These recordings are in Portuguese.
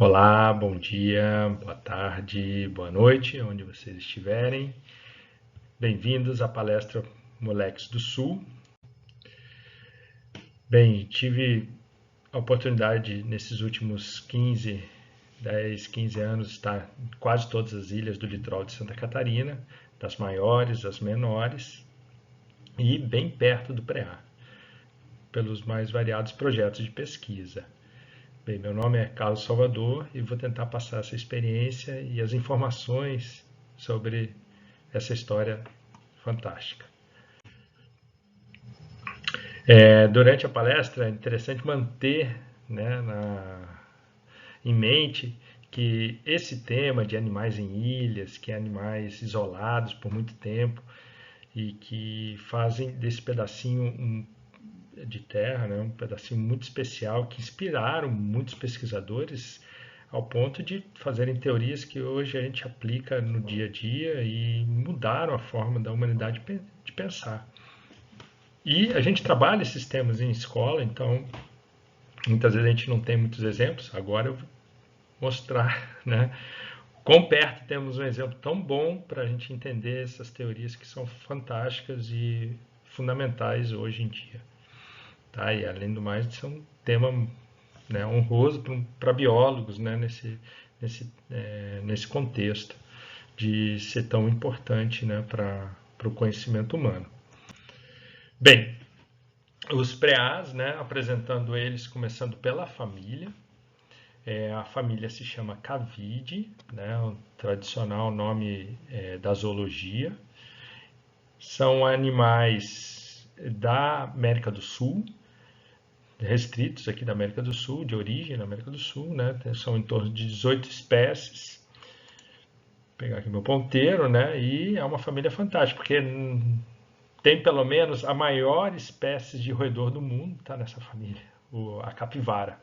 Olá, bom dia, boa tarde, boa noite, onde vocês estiverem. Bem-vindos à palestra Moleques do Sul. Bem, tive a oportunidade nesses últimos 15 anos, estar em quase todas as ilhas do litoral de Santa Catarina, das maiores, das menores, e bem perto do Preá, pelos mais variados projetos de pesquisa. Bem, meu nome é Carlos Salvador e vou tentar passar essa experiência e as informações sobre essa história fantástica. Durante a palestra é interessante manter, né, em mente que esse tema de animais em ilhas, que é animais isolados por muito tempo e que fazem desse pedacinho de terra, né, um pedacinho muito especial, que inspiraram muitos pesquisadores ao ponto de fazerem teorias que hoje a gente aplica no dia a dia e mudaram a forma da humanidade de pensar. E a gente trabalha esses temas em escola, então muitas vezes a gente não tem muitos exemplos. Agora eu vou mostrar, né, quão perto temos um exemplo tão bom para a gente entender essas teorias que são fantásticas e fundamentais hoje em dia. Tá? E além do mais, isso é um tema, né, honroso para biólogos, né, nesse contexto de ser tão importante, né, para o conhecimento humano. Bem, os preás, né, apresentando eles, começando pela família. A família se chama Cavidae, né, o tradicional nome da zoologia. São animais da América do Sul, restritos aqui da América do Sul, de origem na América do Sul, né? São em torno de 18 espécies. Vou pegar aqui meu ponteiro, né? E é uma família fantástica, porque tem pelo menos a maior espécie de roedor do mundo, tá nessa família, a capivara,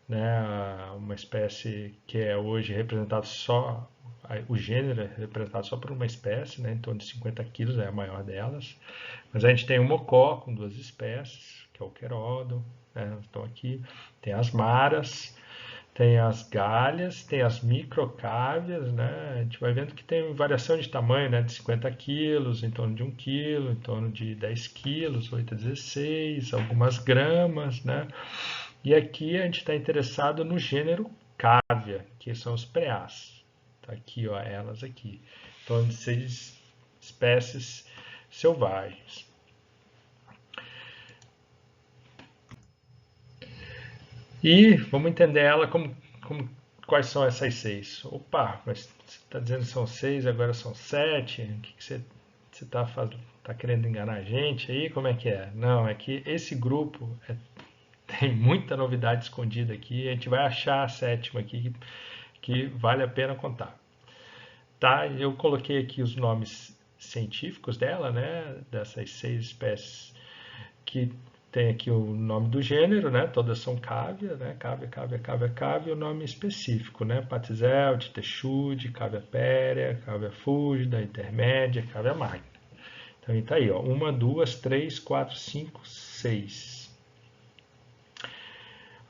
né? Uma espécie que é hoje representada só, o gênero é representado só por uma espécie, né? Em torno de 50 quilos, é a maior delas. Mas a gente tem o mocó com 2 espécies, que é o queródon, né? Estão aqui. Tem as maras, tem as galhas, tem as microcávias, né? A gente vai vendo que tem variação de tamanho, né? De 50 quilos, em torno de 1 quilo, em torno de 10 quilos, 8 a 16, algumas gramas, né? E aqui a gente está interessado no gênero cávia, que são os preás. Tá aqui, ó, elas aqui. Em torno de 6 espécies selvagens. E vamos entender ela quais são essas 6. Opa, mas você está dizendo que são 6, agora são 7. O que você tá querendo enganar a gente aí? Como é que é? Não, é que esse grupo tem muita novidade escondida aqui. A gente vai achar a 7ª aqui que vale a pena contar. Tá? Eu coloquei aqui os nomes científicos dela, né? Dessas 6 espécies que tem aqui o nome do gênero, né? Todas são cávia, né? Cávia, o nome específico, né? Patizelde, texude, cávia pérea, cávia fúlgida, intermédia, cávia magna. Então está aí, ó, 1, 2, 3, 4, 5, 6.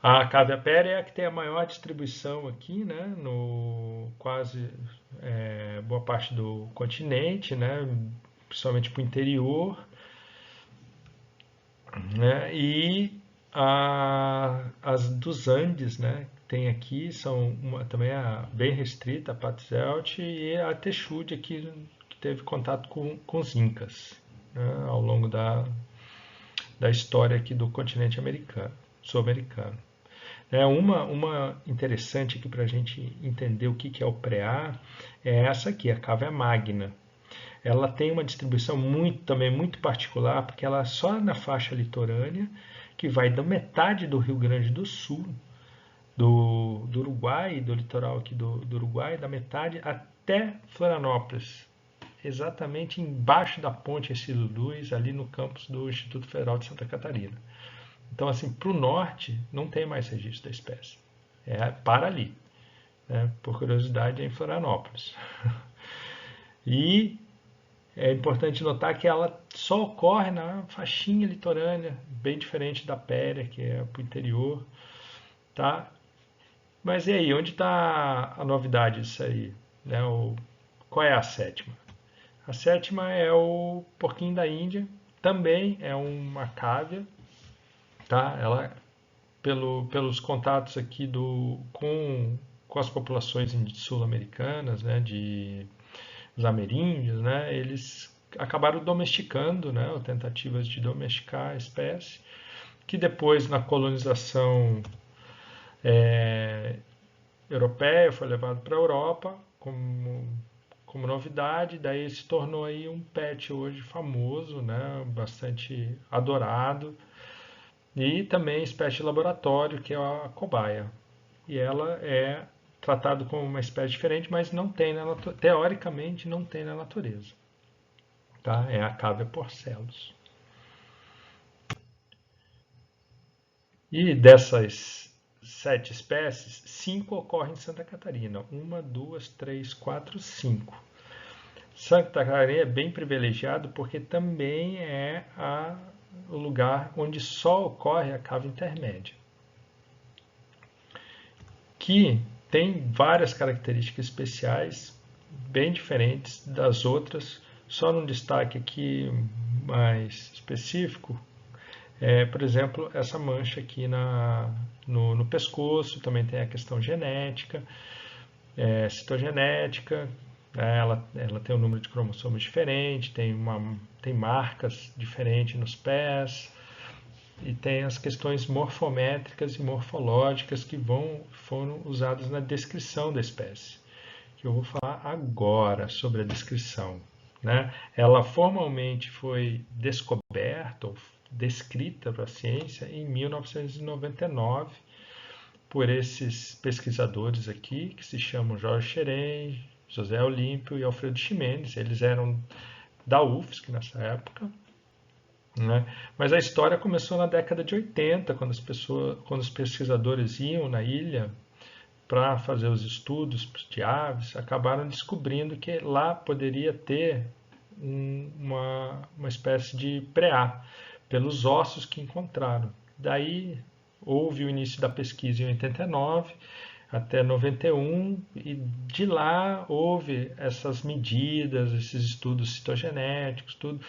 A cávia pérea é a que tem a maior distribuição aqui, né? No quase boa parte do continente, né? Principalmente para o interior. Né? E as dos Andes, né? Tem aqui, são também bem restrita, a Patzelt e a Texude aqui, que teve contato com os Incas, né? Ao longo da história aqui do continente americano, sul-americano. Uma interessante aqui para a gente entender o que é o preá é essa aqui, a cávea magna. Ela tem uma distribuição também muito particular, porque ela é só na faixa litorânea, que vai da metade do Rio Grande do Sul, do Uruguai, do litoral aqui do Uruguai, da metade até Florianópolis, exatamente embaixo da ponte Ercílio Luz, ali no campus do Instituto Federal de Santa Catarina. Então, assim, para o norte, não tem mais registro da espécie. Para ali. Né? Por curiosidade, é em Florianópolis. E é importante notar que ela só ocorre na faixinha litorânea, bem diferente da pérea, que é para o interior. Tá? Mas e aí, onde está a novidade disso aí? Né? Qual é a sétima? A sétima é o porquinho da Índia, também é uma cávea, tá? Ela, pelos contatos aqui com as populações sul-americanas, né, os ameríndios, né, eles acabaram domesticando, né, ou tentativas de domesticar a espécie, que depois na colonização europeia foi levado para a Europa como novidade, daí se tornou aí um pet hoje famoso, né, bastante adorado, e também espécie de laboratório, que é a cobaia. E ela é tratada como uma espécie diferente, mas não tem teoricamente não tem na natureza. Tá? É a Cavia porcellus. E dessas 7 espécies, 5 ocorrem em Santa Catarina. Uma, duas, três, quatro, 5. Santa Catarina é bem privilegiado porque também é o lugar onde só ocorre a cava intermédia, que tem várias características especiais, bem diferentes das outras. Só num destaque aqui mais específico, por exemplo, essa mancha aqui no pescoço, também tem a questão genética, citogenética, ela tem um número de cromossomos diferente, tem marcas diferentes nos pés, e tem as questões morfométricas e morfológicas que foram usadas na descrição da espécie, que eu vou falar agora sobre a descrição. Né? Ela formalmente foi descoberta ou descrita para a ciência em 1999 por esses pesquisadores aqui, que se chamam Jorge Xeren, José Olímpio e Alfredo Ximenes. Eles eram da UFSC nessa época. Né? Mas a história começou na década de 80, quando os pesquisadores iam na ilha para fazer os estudos de aves, acabaram descobrindo que lá poderia ter uma espécie de preá, pelos ossos que encontraram. Daí houve o início da pesquisa em 89 até 91, e de lá houve essas medidas, esses estudos citogenéticos, tudo,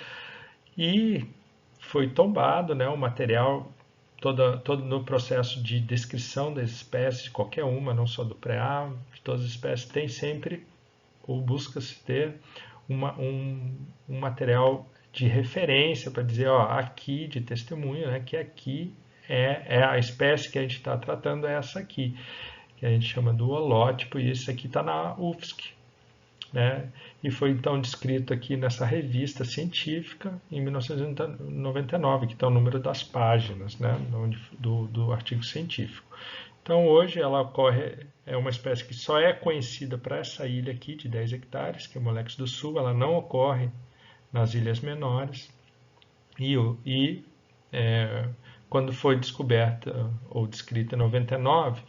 e foi tombado, né, o material todo no processo de descrição das espécies, qualquer uma, não só do preá, de todas as espécies, tem sempre, ou busca-se ter, um material de referência para dizer, ó, aqui, de testemunho, né, que aqui é a espécie que a gente está tratando, é essa aqui, que a gente chama do holótipo, e esse aqui está na UFSC. Né? E foi então descrito aqui nessa revista científica em 1999, que está o número das páginas, né, do artigo científico. Então hoje ela ocorre, é uma espécie que só é conhecida para essa ilha aqui de 10 hectares, que é o Molex do Sul, ela não ocorre nas ilhas menores, e quando foi descoberta ou descrita em 99,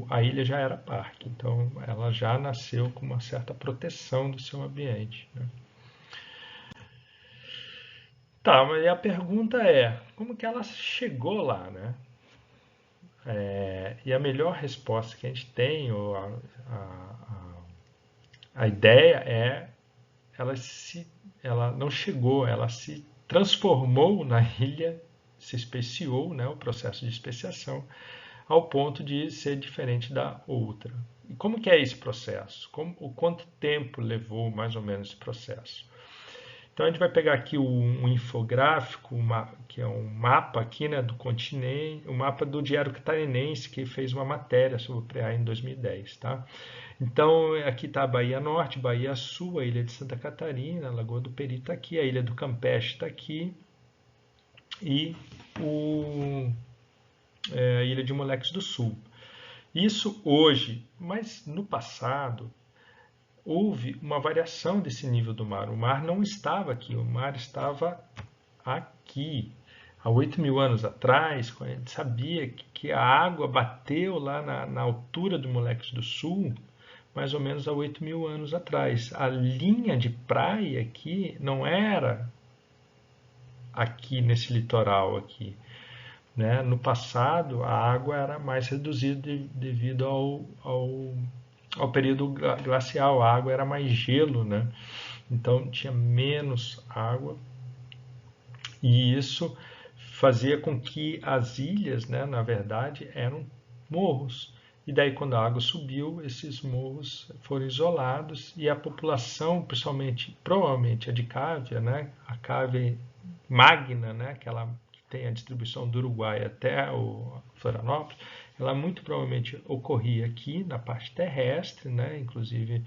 a ilha já era parque, então ela já nasceu com uma certa proteção do seu ambiente. Né? Tá, mas a pergunta é, como que ela chegou lá, né? E a melhor resposta que a gente tem, ou a ideia é, ela não chegou, ela se transformou na ilha, se especiou, né, o processo de especiação, ao ponto de ser diferente da outra. E como que é esse processo? Quanto tempo levou mais ou menos esse processo? Então a gente vai pegar aqui um infográfico, que é um mapa aqui, né, do continente, um mapa do Diário Catarinense, que fez uma matéria sobre o preá em 2010. Tá? Então aqui está a Bahia Norte, Bahia Sul, a ilha de Santa Catarina, a Lagoa do Peri está aqui, a ilha do Campeche está aqui, e a ilha de Moleques do Sul. Isso hoje, mas no passado houve uma variação desse nível do mar. O mar não estava aqui, o mar estava aqui. Há 8.000 anos atrás, quando a gente sabia que a água bateu lá na altura do Moleques do Sul, mais ou menos há 8.000 anos atrás. A linha de praia aqui não era aqui nesse litoral aqui. né? No passado, a água era mais reduzida devido ao período glacial, a água era mais gelo, né? Então tinha menos água e isso fazia com que as ilhas, né, na verdade, eram morros. E daí, quando a água subiu, esses morros foram isolados e a população, principalmente, provavelmente a de Cávea, né, a Cávea Magna, né, aquela que tem a distribuição do Uruguai até o Florianópolis, ela muito provavelmente ocorria aqui na parte terrestre, né, inclusive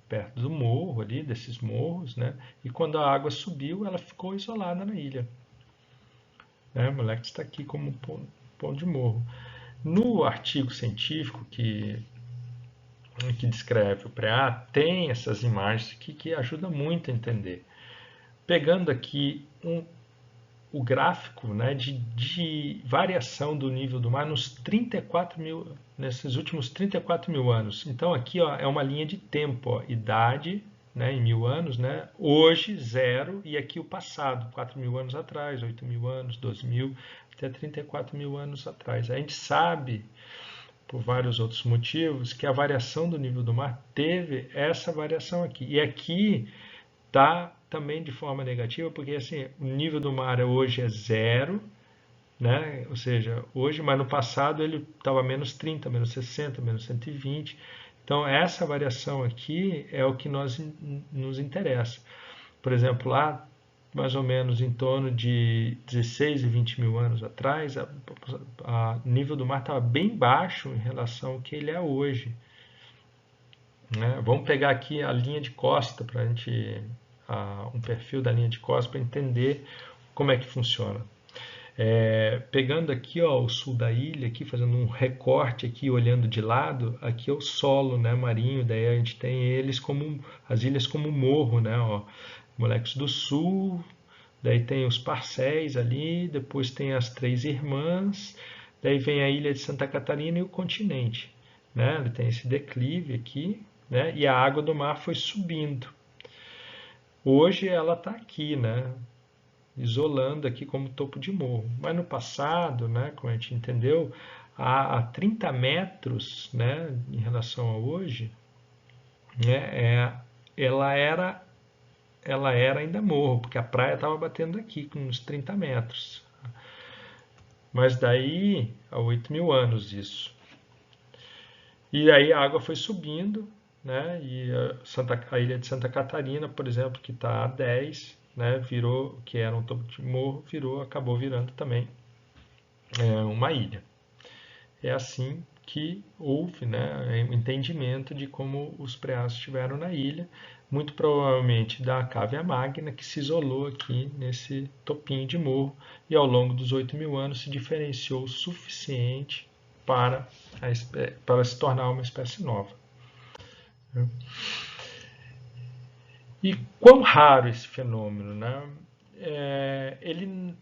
perto do morro ali, desses morros, né, e quando a água subiu, ela ficou isolada na ilha. Né, o moleque está aqui como ponto de morro. No artigo científico que descreve o preá, tem essas imagens que ajudam muito a entender. Pegando aqui o gráfico, né, de variação do nível do mar nesses últimos 34 mil anos. Então aqui ó, é uma linha de tempo, ó, idade, né, em 1000 anos, né, hoje zero, e aqui o passado, 4 mil anos atrás, 8 mil anos, 12 mil, até 34 mil anos atrás. A gente sabe, por vários outros motivos, que a variação do nível do mar teve essa variação aqui. E aqui está também de forma negativa, porque assim, o nível do mar hoje é zero, né? Ou seja, hoje, mas no passado ele estava menos 30, menos 60, menos 120. Então essa variação aqui é o que nos interessa. Por exemplo, lá mais ou menos em torno de 16 e 20 mil anos atrás, a nível do mar estava bem baixo em relação ao que ele é hoje. Né? Vamos pegar aqui a linha de costa para a gente um perfil da linha de costa para entender como é que funciona. Pegando aqui ó, o sul da ilha, aqui, fazendo um recorte aqui, olhando de lado, aqui é o solo, né, marinho, daí a gente tem eles como as ilhas como morro, né, ó, Moleques do Sul, daí tem os Parcéis ali, depois tem as Três Irmãs, daí vem a ilha de Santa Catarina e o continente, né, ele tem esse declive aqui, né, e a água do mar foi subindo. Hoje ela está aqui, né, isolando aqui como topo de morro. Mas no passado, né, como a gente entendeu, a 30 metros, né, em relação a hoje, né, ela era ainda morro, porque a praia estava batendo aqui com uns 30 metros. Mas daí, há 8 mil anos isso. E aí a água foi subindo, né, e a ilha de Santa Catarina, por exemplo, que está a 10, né, virou, que era um topo de morro, acabou virando também uma ilha. É assim que houve, né, o entendimento de como os preás estiveram na ilha, muito provavelmente da Cávea Magna, que se isolou aqui nesse topinho de morro e ao longo dos 8 mil anos se diferenciou o suficiente para se tornar uma espécie nova. E quão raro esse fenômeno, né? Ele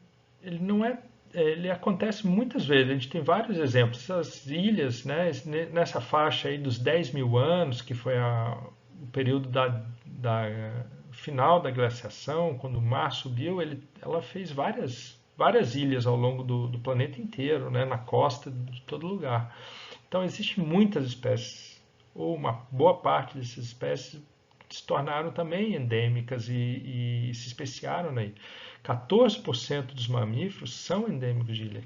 não é, ele acontece muitas vezes. A gente tem vários exemplos. Essas ilhas, né, nessa faixa aí dos 10 mil anos, que foi o período da final da glaciação, quando o mar subiu, ela fez várias ilhas ao longo do planeta inteiro, né, na costa de todo lugar. Então existem muitas espécies, ou uma boa parte dessas espécies se tornaram também endêmicas e se especiaram aí. 14% dos mamíferos são endêmicos de ilha,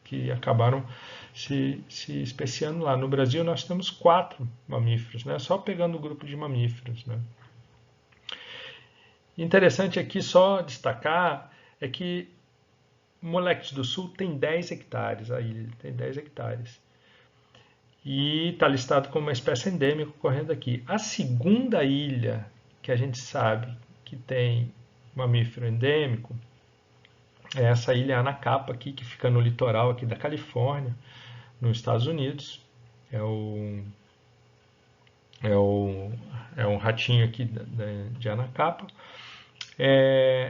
que acabaram se especiando lá. No Brasil nós temos 4 mamíferos, né? Só pegando o grupo de mamíferos. Né? Interessante aqui só destacar é que Moleques do Sul tem 10 hectares, a ilha tem 10 hectares. E está listado como uma espécie endêmica ocorrendo aqui. A segunda ilha que a gente sabe que tem mamífero endêmico é essa ilha Anacapa aqui, que fica no litoral aqui da Califórnia, nos Estados Unidos. É um ratinho aqui de Anacapa.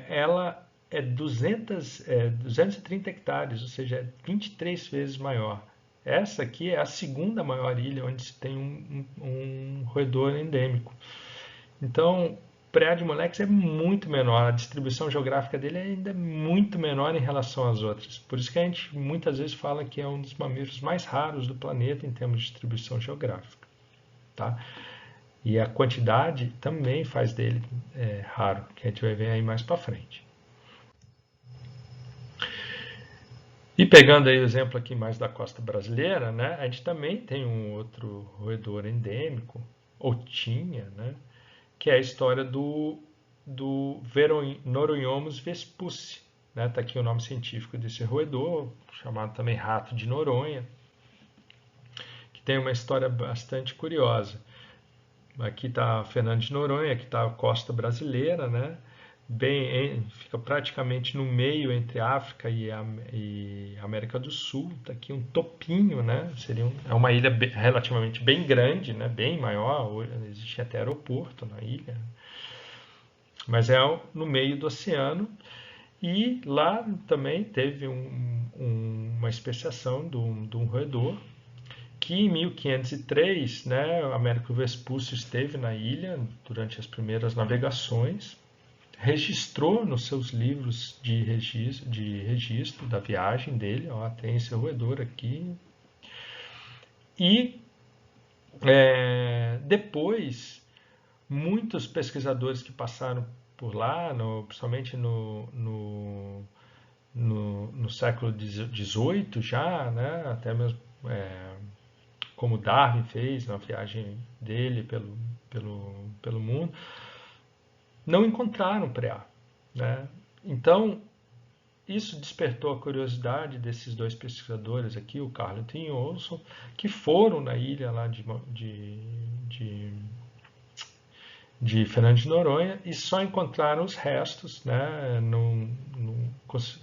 Ela é 230 hectares, ou seja, é 23 vezes maior. Essa aqui é a segunda maior ilha onde se tem um roedor endêmico. Então, preá de moleques é muito menor, a distribuição geográfica dele ainda é muito menor em relação às outras. Por isso que a gente muitas vezes fala que é um dos mamíferos mais raros do planeta em termos de distribuição geográfica. Tá? E a quantidade também faz dele raro, que a gente vai ver aí mais para frente. E pegando aí o exemplo aqui mais da costa brasileira, né, a gente também tem um outro roedor endêmico, ou tinha, né, que é a história do Noronhomys vespucci. Né? Tá aqui o nome científico desse roedor, chamado também rato de Noronha, que tem uma história bastante curiosa. Aqui está Fernando de Noronha, aqui está a costa brasileira, né? Fica praticamente no meio entre África e América do Sul. Está aqui um topinho, né? É uma ilha relativamente bem grande, né? Bem maior, existe até aeroporto na ilha. Mas é no meio do oceano. E lá também teve uma especiação de um roedor que em 1503, né, Américo Vespucci esteve na ilha durante as primeiras navegações, registrou nos seus livros de registro da viagem dele, ó, tem esse roedor aqui, e depois muitos pesquisadores que passaram por lá, principalmente no século XVIII já, né, até mesmo como Darwin fez na viagem dele pelo mundo, não encontraram preá. Né? Então, isso despertou a curiosidade desses dois pesquisadores aqui, o Carleton e o Olson, que foram na ilha lá de Fernando de Noronha e só encontraram os restos, né? Não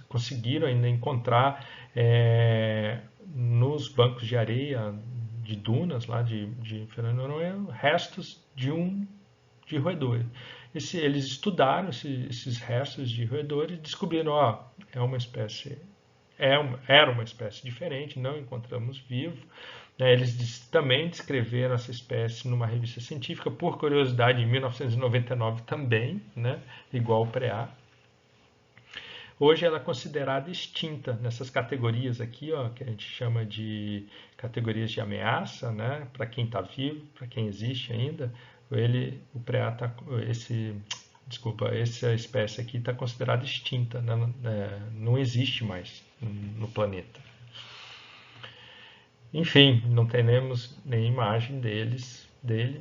conseguiram ainda encontrar nos bancos de areia de dunas lá de Fernando de Noronha restos de roedor. Eles estudaram esses restos de roedor e descobriram, era uma espécie diferente, não encontramos vivo. Eles também descreveram essa espécie numa revista científica, por curiosidade, em 1999 também, né, igual o preá. Hoje ela é considerada extinta nessas categorias aqui, que a gente chama de categorias de ameaça, né, para quem está vivo, para quem existe ainda. O preá essa espécie aqui está considerada extinta, não existe mais no planeta. Enfim, não temos nem imagem dele,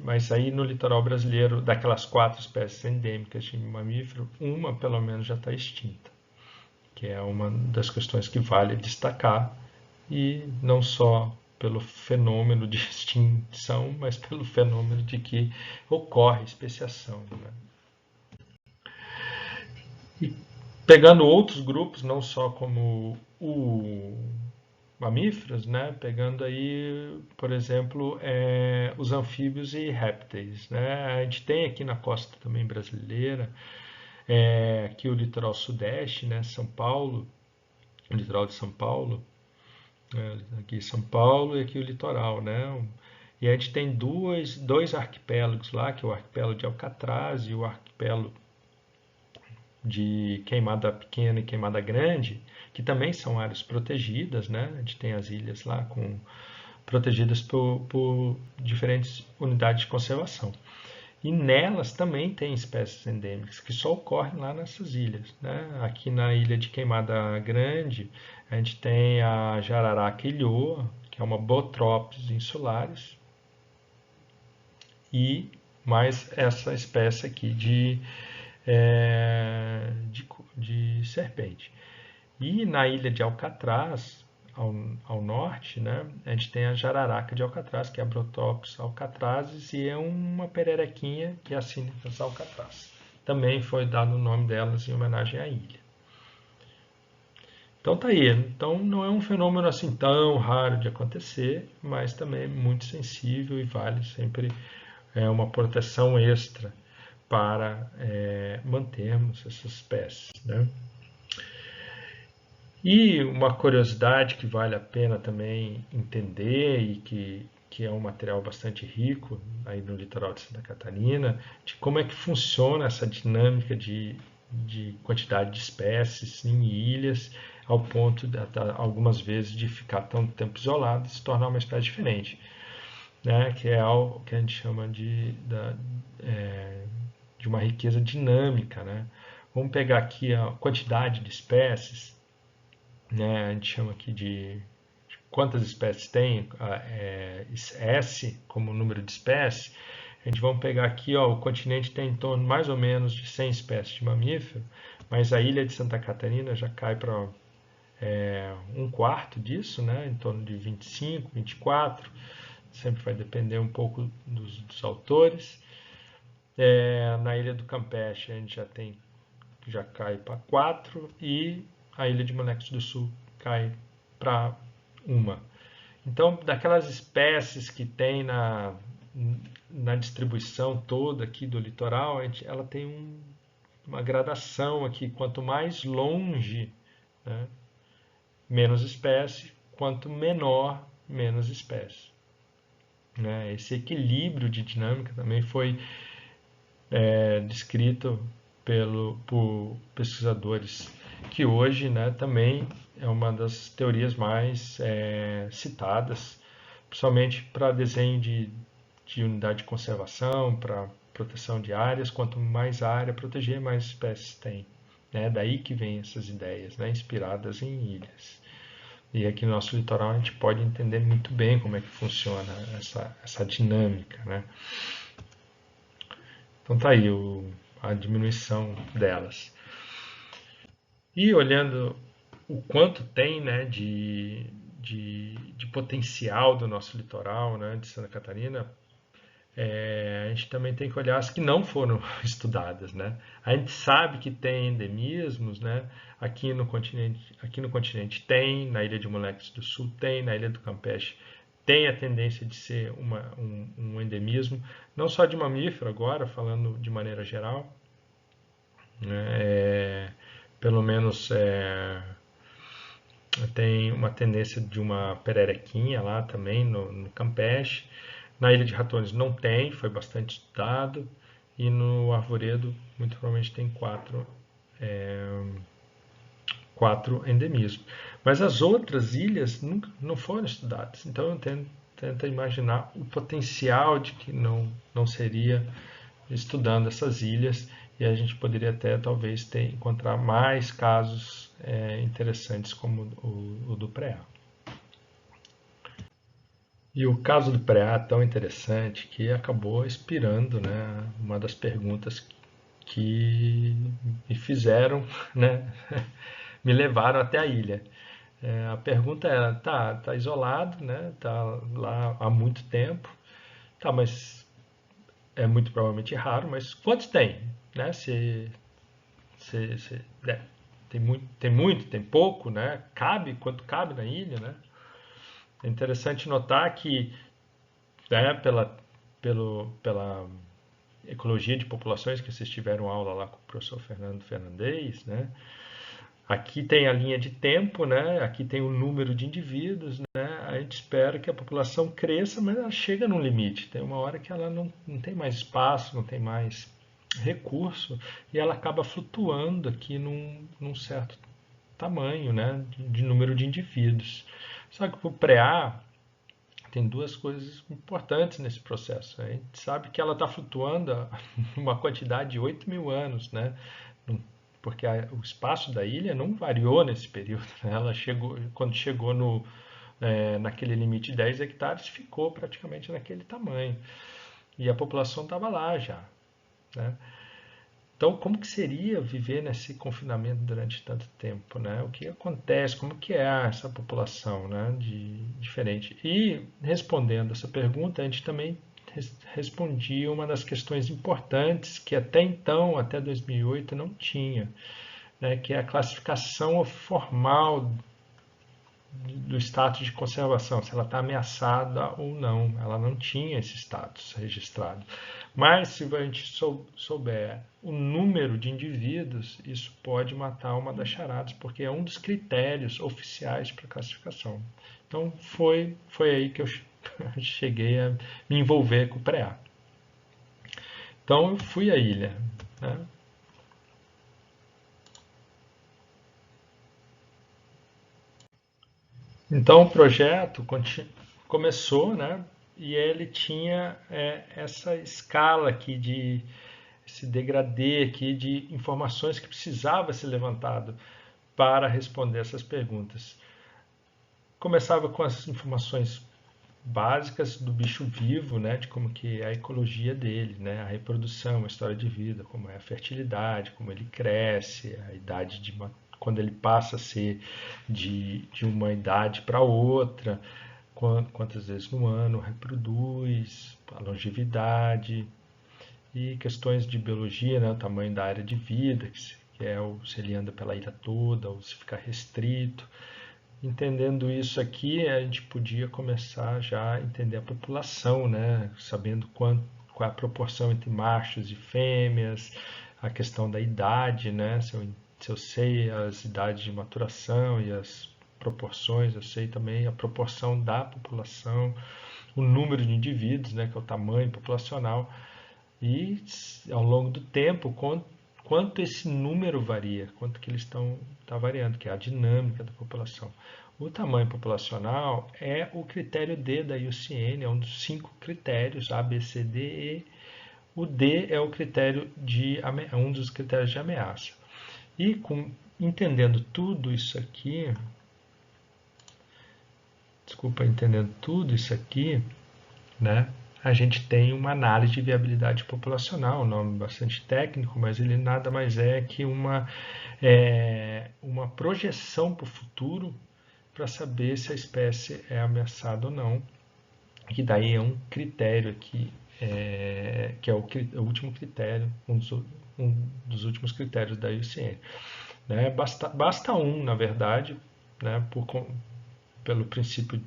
mas aí no litoral brasileiro, daquelas 4 espécies endêmicas de mamífero, uma pelo menos já está extinta, que é uma das questões que vale destacar, e não só pelo fenômeno de extinção, mas pelo fenômeno de que ocorre especiação. Né? E pegando outros grupos, não só como mamíferos, né? Pegando aí, por exemplo, os anfíbios e répteis. Né? A gente tem aqui na costa também brasileira, aqui o litoral sudeste, né? São Paulo, o litoral de São Paulo, aqui São Paulo e aqui o litoral, né? E a gente tem dois arquipélagos lá, que é o arquipélago de Alcatraz e o arquipélago de Queimada Pequena e Queimada Grande, que também são áreas protegidas, né? A gente tem as ilhas lá protegidas por diferentes unidades de conservação. E nelas também tem espécies endêmicas que só ocorrem lá nessas ilhas. Né? Aqui na ilha de Queimada Grande, a gente tem a jararaca ilhoa, que é uma Bothrops insularis, e mais essa espécie aqui de serpente. E na ilha de Alcatraz, ao norte, né, a gente tem a jararaca de Alcatraz, que é a Bothrops alcatrazes, e é uma pererequinha que é a Cygnus alcatraz. Também foi dado o nome delas em homenagem à ilha. Então tá aí. Então não é um fenômeno assim tão raro de acontecer, mas também é muito sensível e vale sempre uma proteção extra para mantermos essas espécies. Né? E uma curiosidade que vale a pena também entender e que que é um material bastante rico aí no litoral de Santa Catarina, de como é que funciona essa dinâmica de quantidade de espécies em ilhas, ao ponto de, algumas vezes, de ficar tanto tempo isolado e se tornar uma espécie diferente, né? Que é algo que a gente chama de uma riqueza dinâmica, né? Vamos pegar aqui a quantidade de espécies, né? A gente chama aqui de quantas espécies tem, S como número de espécies. A gente vai pegar aqui, ó, o continente tem em torno mais ou menos de 100 espécies de mamífero, mas a ilha de Santa Catarina já cai para um quarto disso, né, em torno de 25, 24, sempre vai depender um pouco dos autores. Na ilha do Campeche a gente já cai para 4 e a ilha de Bonecos do Sul cai para uma. Então, daquelas espécies que tem na distribuição toda aqui do litoral, ela tem uma gradação aqui. Quanto mais longe, né, menos espécie, quanto menor, menos espécie. Né? Esse equilíbrio de dinâmica também foi descrito por pesquisadores que hoje, né, também é uma das teorias mais citadas, principalmente para desenho de unidade de conservação, para proteção de áreas. Quanto mais área proteger, mais espécies tem. Né? Daí que vem essas ideias, né, inspiradas em ilhas. E aqui no nosso litoral a gente pode entender muito bem como é que funciona essa dinâmica. Né? Então tá aí a diminuição delas. E olhando o quanto tem, né, de potencial do nosso litoral, né, de Santa Catarina, a gente também tem que olhar as que não foram estudadas. Né? A gente sabe que tem endemismos, né? Aqui no continente tem, na Ilha de Moleques do Sul tem, na Ilha do Campeche tem a tendência de ser um endemismo, não só de mamífero agora, falando de maneira geral, né? Pelo menos tem uma tendência de uma pererequinha lá também no Campeche. Na Ilha de Ratones não tem, foi bastante estudado. E no Arvoredo, muito provavelmente tem quatro endemismos. Mas as outras ilhas não foram estudadas. Então eu tento imaginar o potencial de que não seria estudando essas ilhas, e a gente poderia até talvez encontrar mais casos interessantes como o do Preá. E o caso do Preá é tão interessante que acabou inspirando, né, uma das perguntas que me fizeram, né, me levaram até a ilha. A pergunta era, tá isolado, né, tá lá há muito tempo, tá, mas é muito provavelmente raro, mas quantos tem? Né? Tem pouco, né? Quanto cabe na ilha, né? É interessante notar que, né, pela ecologia de populações que vocês tiveram aula lá com o professor Fernando Fernandes, né? Aqui tem a linha de tempo, né? Aqui tem o número de indivíduos, né? A gente espera que a população cresça, mas ela chega num limite. Tem uma hora que ela não tem mais espaço, não tem mais recurso, e ela acaba flutuando aqui num certo tamanho, né? De número de indivíduos. Só que para o pré-A tem duas coisas importantes nesse processo. A gente sabe que ela está flutuando uma quantidade de 8.000 anos, né? Porque o espaço da ilha não variou nesse período. Né? Ela quando chegou naquele limite de 10 hectares, ficou praticamente naquele tamanho. E a população estava lá já. Né? Então, como que seria viver nesse confinamento durante tanto tempo? Né? O que acontece? Como que é essa população, né, diferente? E, respondendo essa pergunta, a gente também respondia uma das questões importantes que até então, até 2008, não tinha, né, que é a classificação formal do status de conservação, se ela está ameaçada ou não. Ela não tinha esse status registrado. Mas se a gente souber o número de indivíduos, isso pode matar uma das charadas, porque é um dos critérios oficiais para classificação. Então foi aí que eu cheguei a me envolver com o preá. Então eu fui à ilha, né? Então o projeto começou, né? E ele tinha essa escala aqui de esse degradê aqui de informações que precisava ser levantado para responder essas perguntas. Começava com as informações básicas do bicho vivo, né, de como que é a ecologia dele, né, a reprodução, a história de vida, como é a fertilidade, como ele cresce, a idade de quando ele passa a ser de uma idade para outra, quantas vezes no ano reproduz, a longevidade e questões de biologia, né, o tamanho da área de vida, que é se ele anda pela ilha toda ou se ficar restrito. Entendendo isso aqui, a gente podia começar já a entender a população, né? Sabendo qual é a proporção entre machos e fêmeas, a questão da idade, né? Se eu sei as idades de maturação e as proporções, eu sei também a proporção da população, o número de indivíduos, né? Que é o tamanho populacional. E ao longo do tempo, quanto esse número varia, quanto que eles estão variando, que é a dinâmica da população. O tamanho populacional é o critério D da IUCN, é um dos 5 critérios, A, B, C, D, E. O D é o critério um dos critérios de ameaça. E entendendo tudo isso aqui, entendendo tudo isso aqui, né? A gente tem uma análise de viabilidade populacional, um nome bastante técnico, mas ele nada mais é que uma projeção para o futuro para saber se a espécie é ameaçada ou não. Que daí é um critério aqui, que é o último critério, um dos últimos critérios da IUCN. Né? Basta um, na verdade, né? Pelo princípio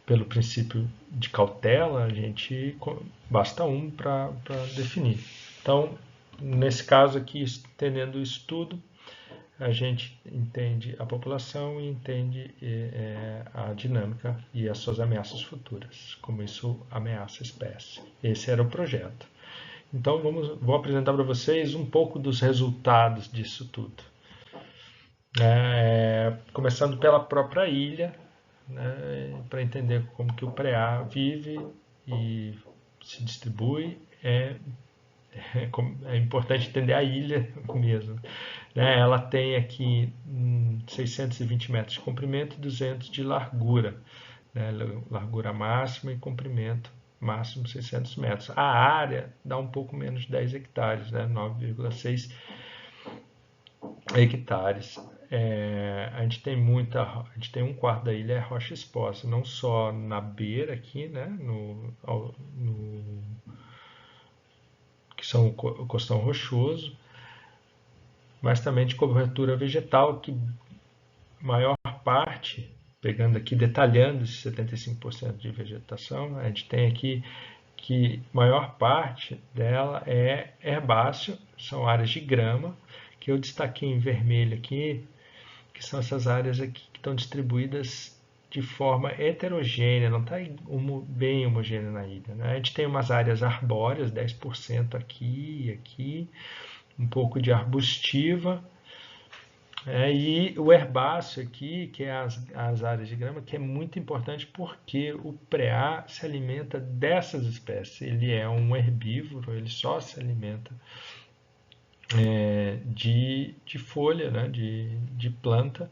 pelo princípio de cautela, basta um para definir. Então, nesse caso aqui, entendendo isso tudo, a gente entende a população e entende a dinâmica e as suas ameaças futuras, como isso ameaça a espécie. Esse era o projeto. Então, vou apresentar para vocês um pouco dos resultados disso tudo. Começando pela própria ilha, né, para entender como que o preá vive e se distribui. É importante entender a ilha mesmo. Né? Ela tem aqui 620 metros de comprimento e 200 de largura. Né? Largura máxima e comprimento máximo 600 metros. A área dá um pouco menos de 10 hectares, né? 9,6 hectares. A gente tem um quarto da ilha é rocha exposta, não só na beira aqui, né, que são o costão rochoso, mas também de cobertura vegetal, que maior parte, pegando aqui, detalhando esses 75% de vegetação, a gente tem aqui que maior parte dela é herbáceo, são áreas de grama, que eu destaquei em vermelho aqui, que são essas áreas aqui que estão distribuídas de forma heterogênea, não está bem homogênea na ilha. Né? A gente tem umas áreas arbóreas, 10% aqui e aqui, um pouco de arbustiva, e o herbáceo aqui, que é as áreas de grama, que é muito importante porque o preá se alimenta dessas espécies. Ele é um herbívoro, ele só se alimenta de folha, né, de planta,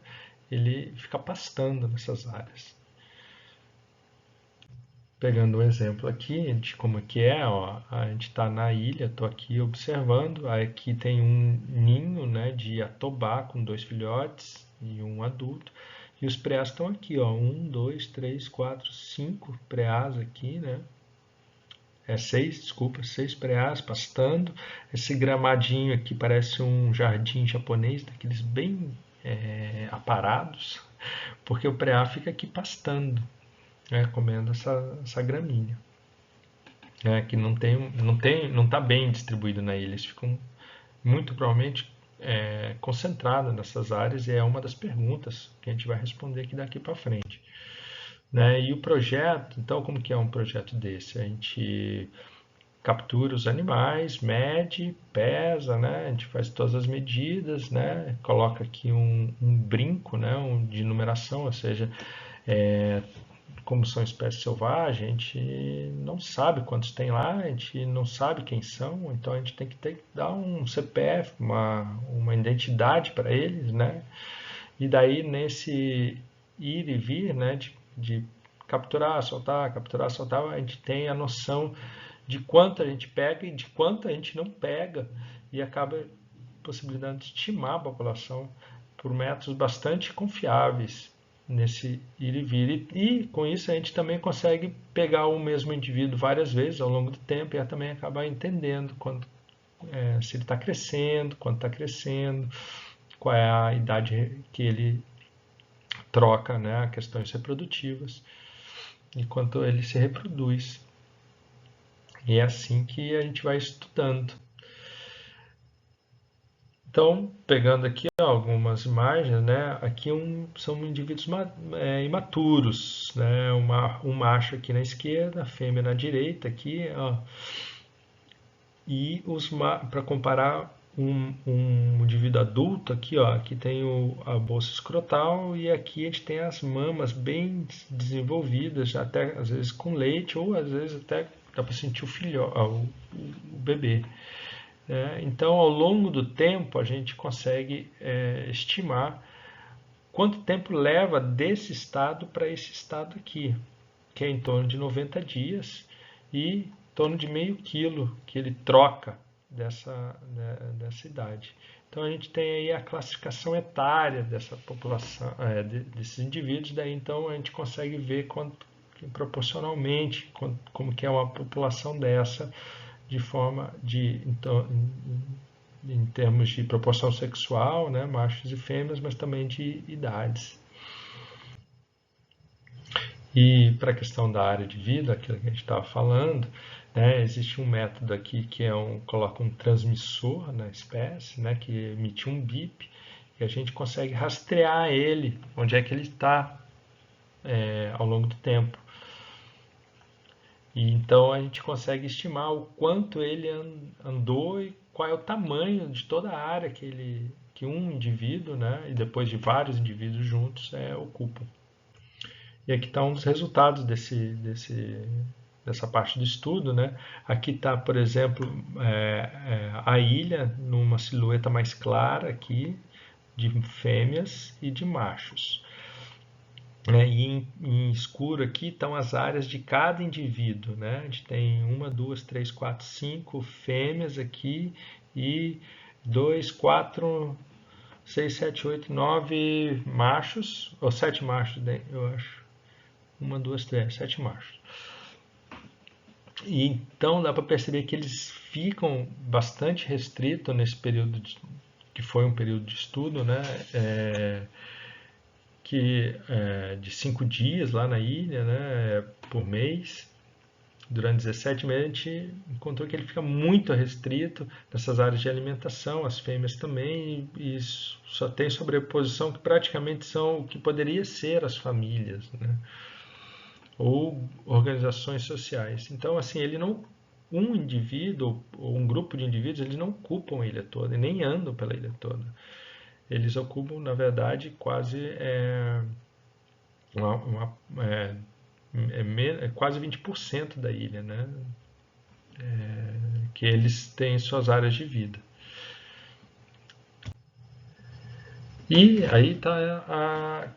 ele fica pastando nessas áreas. Pegando um exemplo aqui de como que ó, a gente está na ilha, estou aqui observando, aqui tem um ninho, né, de jatobá com 2 filhotes e um adulto, e os preás estão aqui, ó, 1, 2, 3, 4, 5 preás aqui, né, 6 preás pastando. Esse gramadinho aqui parece um jardim japonês, daqueles bem aparados, porque o preá fica aqui pastando, né, comendo essa graminha, que não está bem distribuído na ilha. Eles ficam muito provavelmente concentrada nessas áreas e é uma das perguntas que a gente vai responder aqui daqui para frente. Né? E o projeto, então, como que é um projeto desse? A gente captura os animais, mede, pesa, né? A gente faz todas as medidas, né? Coloca aqui um brinco, né? De numeração, ou seja, como são espécies selvagens, a gente não sabe quantos tem lá, a gente não sabe quem são, então a gente tem que dar um CPF, uma identidade para eles, né? E daí nesse ir e vir, né, de capturar, soltar, a gente tem a noção de quanto a gente pega e de quanto a gente não pega e acaba possibilitando de estimar a população por métodos bastante confiáveis nesse ir e vir. E com isso a gente também consegue pegar o mesmo indivíduo várias vezes ao longo do tempo e também acabar entendendo se ele está crescendo, quando está crescendo, qual é a idade que ele troca, né, questões reprodutivas e quanto ele se reproduz. E é assim que a gente vai estudando. Então, pegando aqui algumas imagens, né? Aqui são indivíduos imaturos, né? Um macho aqui na esquerda, a fêmea na direita aqui, ó. E para comparar um indivíduo adulto aqui, ó, aqui tem a bolsa escrotal e aqui a gente tem as mamas bem desenvolvidas, até às vezes com leite ou às vezes até dá para sentir o bebê. Então, ao longo do tempo, a gente consegue estimar quanto tempo leva desse estado para esse estado aqui, que é em torno de 90 dias e em torno de meio quilo que ele troca dessa idade. Então, a gente tem aí a classificação etária dessa população, desses indivíduos, daí então a gente consegue ver proporcionalmente como que é uma população dessa, de forma em termos de proporção sexual, né, machos e fêmeas, mas também de idades. E para a questão da área de vida, aquilo que a gente estava falando, né, existe um método aqui que coloca um transmissor na espécie, né, que emite um bip, e a gente consegue rastrear ele, onde é que ele está ao longo do tempo. E então a gente consegue estimar o quanto ele andou e qual é o tamanho de toda a área que um indivíduo, né, e depois de vários indivíduos juntos, ocupam. E aqui está um dos resultados dessa parte do estudo, né? Aqui está, por exemplo, a ilha numa silhueta mais clara aqui de fêmeas e de machos. E em escuro aqui estão as áreas de cada indivíduo, né? A gente tem 1, 2, 3, 4, 5 fêmeas aqui e 2, 4, 6, 7, 8, 9 machos, ou 7 machos, eu acho. 1, 2, 3, 7 machos. E então dá para perceber que eles ficam bastante restritos nesse período que foi um período de estudo, né? De 5 dias lá na ilha, né, por mês, durante 17 meses, a gente encontrou que ele fica muito restrito nessas áreas de alimentação, as fêmeas também, e só tem sobreposição que praticamente são o que poderia ser as famílias, né, ou organizações sociais. Então, assim, um indivíduo ou um grupo de indivíduos, eles não ocupam a ilha toda e nem andam pela ilha toda. Eles ocupam, na verdade, quase quase 20% da ilha, né? Que eles têm suas áreas de vida. E aí está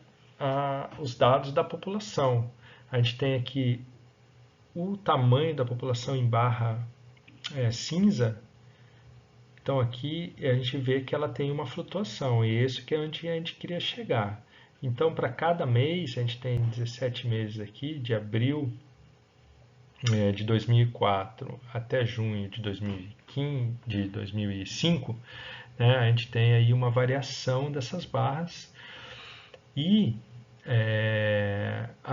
os dados da população. A gente tem aqui o tamanho da população em barra cinza. Então aqui a gente vê que ela tem uma flutuação, e esse que é onde a gente queria chegar. Então, para cada mês, a gente tem 17 meses aqui, de abril de 2004 até junho de 2005, né, a gente tem aí uma variação dessas barras e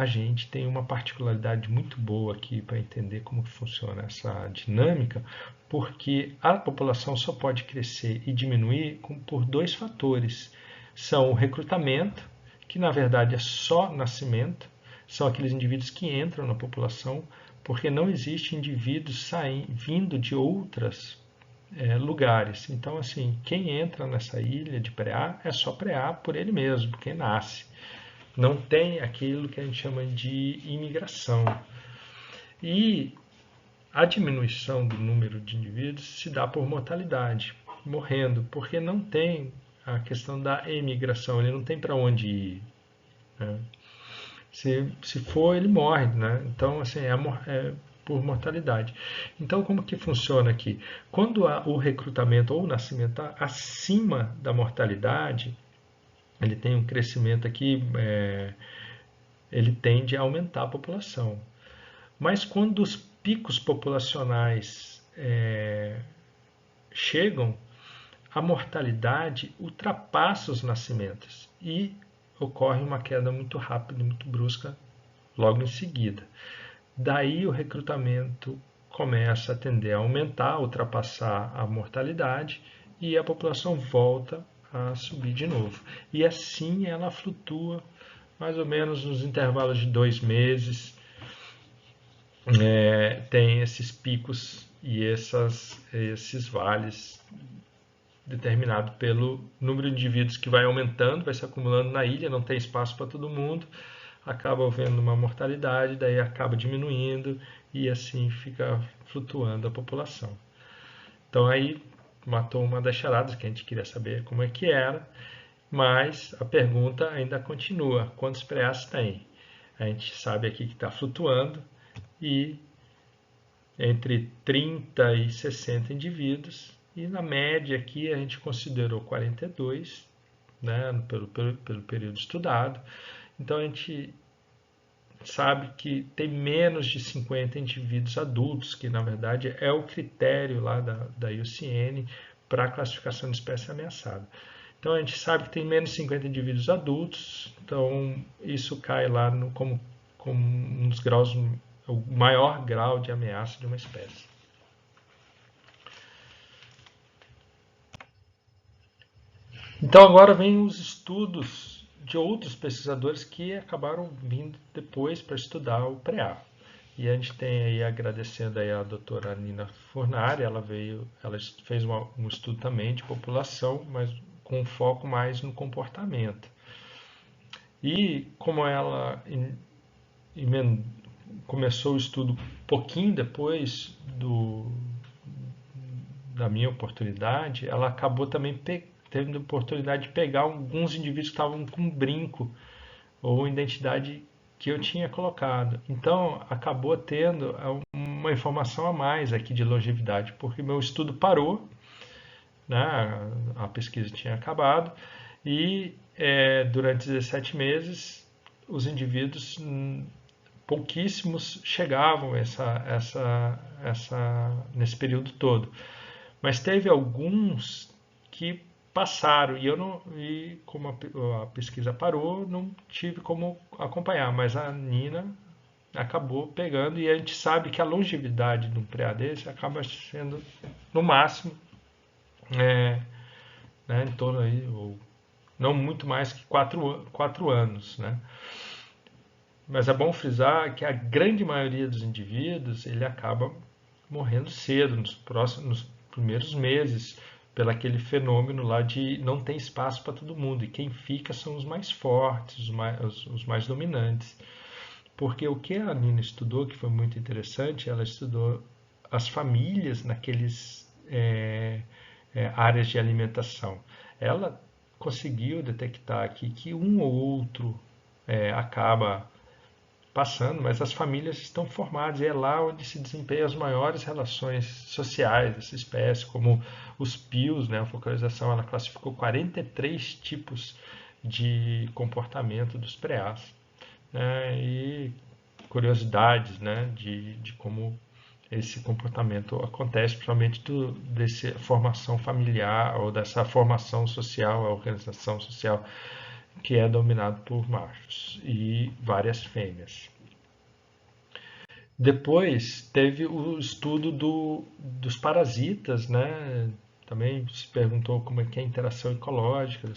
a gente tem uma particularidade muito boa aqui para entender como que funciona essa dinâmica, porque a população só pode crescer e diminuir por dois fatores. São o recrutamento, que na verdade é só nascimento, são aqueles indivíduos que entram na população, porque não existe indivíduos vindo de outras lugares. Então, assim, quem entra nessa ilha de Preá é só Preá por ele mesmo, porque nasce. Não tem aquilo que a gente chama de imigração. E a diminuição do número de indivíduos se dá por mortalidade, morrendo, porque não tem a questão da emigração, ele não tem para onde ir. Né? Se for, ele morre. Né? Então, assim, é por mortalidade. Então, como que funciona aqui? Quando o recrutamento ou o nascimento está acima da mortalidade, ele tem um crescimento aqui, ele tende a aumentar a população. Mas quando os picos populacionais chegam, a mortalidade ultrapassa os nascimentos e ocorre uma queda muito rápida, muito brusca logo em seguida. Daí o recrutamento começa a tender a aumentar, ultrapassar a mortalidade e a população volta a subir de novo. E assim ela flutua mais ou menos nos intervalos de 2 meses. Tem esses picos e esses vales determinado pelo número de indivíduos que vai aumentando, vai se acumulando na ilha, não tem espaço para todo mundo, acaba havendo uma mortalidade, daí acaba diminuindo e assim fica flutuando a população. Então aí matou uma das charadas que a gente queria saber como é que era, mas a pergunta ainda continua: quantos preás tem? A gente sabe aqui que está flutuando e entre 30 e 60 indivíduos, e na média aqui a gente considerou 42, né, pelo período estudado. Então a gente sabe que tem menos de 50 indivíduos adultos, que na verdade é o critério lá da IUCN para a classificação de espécie ameaçada. Então a gente sabe que tem menos de 50 indivíduos adultos, então isso cai lá como um dos graus, o maior grau de ameaça de uma espécie. Então agora vem os estudos de outros pesquisadores que acabaram vindo depois para estudar o preá. E a gente tem aí, agradecendo aí a doutora Nina Furnari, ela fez um estudo também de população, mas com foco mais no comportamento. E como ela começou o estudo um pouquinho depois da minha oportunidade, ela acabou também tendo a oportunidade de pegar alguns indivíduos que estavam com brinco ou identidade que eu tinha colocado. Então, acabou tendo uma informação a mais aqui de longevidade, porque meu estudo parou, né? A pesquisa tinha acabado, e durante 17 meses, os indivíduos, pouquíssimos chegavam nesse período todo. Mas teve alguns que passaram e como a pesquisa parou, não tive como acompanhar, mas a Nina acabou pegando e a gente sabe que a longevidade de um preá desse acaba sendo no máximo em torno aí, ou não muito mais que 4 anos, né? Mas é bom frisar que a grande maioria dos indivíduos ele acaba morrendo cedo, nos primeiros meses, pelo aquele fenômeno lá de não ter espaço para todo mundo. E quem fica são os mais fortes, os mais dominantes. Porque o que a Nina estudou, que foi muito interessante, ela estudou as famílias naqueles áreas de alimentação. Ela conseguiu detectar aqui que um ou outro acaba passando, mas as famílias estão formadas e é lá onde se desempenham as maiores relações sociais dessa espécie, como os PIOs, né? A focalização, ela classificou 43 tipos de comportamento dos preás, né? E curiosidades, né? de como esse comportamento acontece, principalmente dessa formação familiar ou dessa formação social, a organização social que é dominado por machos e várias fêmeas. Depois teve o estudo dos parasitas, né? Também se perguntou como é que é a interação ecológica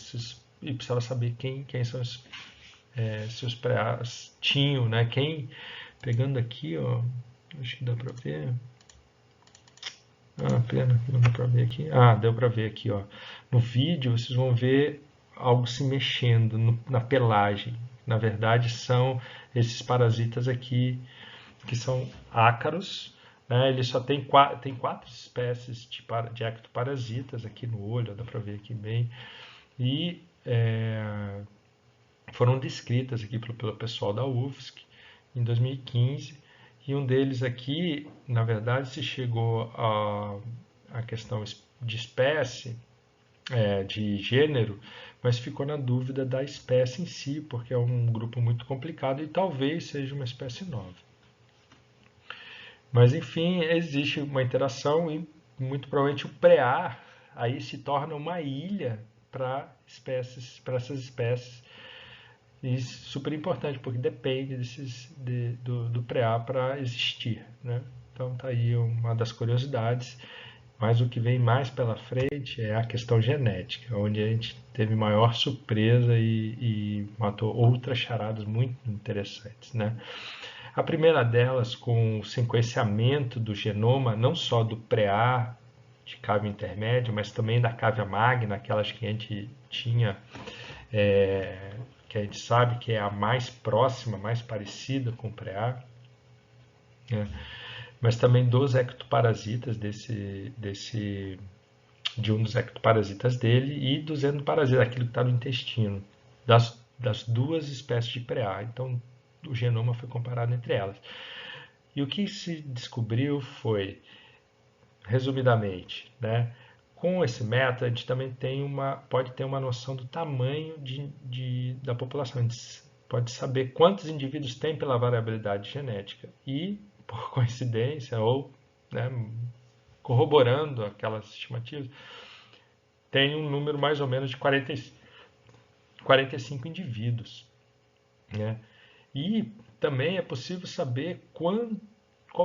e precisava saber quem são se os preás tinham, né? Pegando aqui, ó, acho que dá para ver. Ah, pena que não dá para ver aqui. Ah, deu para ver aqui, ó. No vídeo vocês vão ver algo se mexendo na pelagem. Na verdade, são esses parasitas aqui que são ácaros. Né? Ele só tem quatro espécies de ectoparasitas aqui no olho, dá para ver aqui bem. E foram descritas aqui pelo pessoal da UFSC em 2015. E um deles aqui, na verdade, se chegou a questão de espécie, de gênero, mas ficou na dúvida da espécie em si, porque é um grupo muito complicado e talvez seja uma espécie nova. Mas enfim, existe uma interação e muito provavelmente o preá aí se torna uma ilha para essas espécies. E isso é super importante, porque depende do preá para existir. Né? Então tá aí uma das curiosidades. Mas o que vem mais pela frente é a questão genética, onde a gente teve maior surpresa e matou outras charadas muito interessantes. Né? A primeira delas com o sequenciamento do genoma, não só do preá de cávea intermédia, mas também da cávea magna, aquelas que a gente tinha, que a gente sabe que é a mais próxima, mais parecida com o preá, né? Mas também dos ectoparasitas de um dos ectoparasitas dele e dos endoparasitas, aquilo que está no intestino, das duas espécies de preá. Então, o genoma foi comparado entre elas. E o que se descobriu foi, resumidamente, né, com esse método a gente também pode ter uma noção do tamanho da população. A gente pode saber quantos indivíduos tem pela variabilidade genética e, por coincidência, ou né, corroborando aquelas estimativas, tem um número mais ou menos de 45 indivíduos. Né? E também é possível saber qual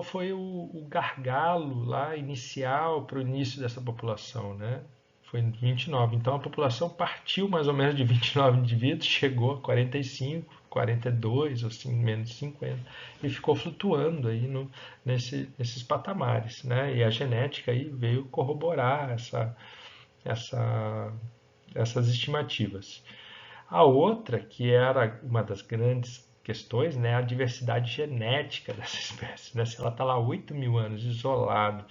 foi o gargalo lá inicial para o início dessa população. Né? Foi em 29. Então a população partiu mais ou menos de 29 indivíduos, chegou a 45, 42, ou assim, menos de 50, e ficou flutuando aí nesses patamares. Né? E a genética aí veio corroborar essas estimativas. A outra, que era uma das grandes questões, né, a diversidade genética dessa espécie. Né? Se ela está lá 8 mil anos isolado,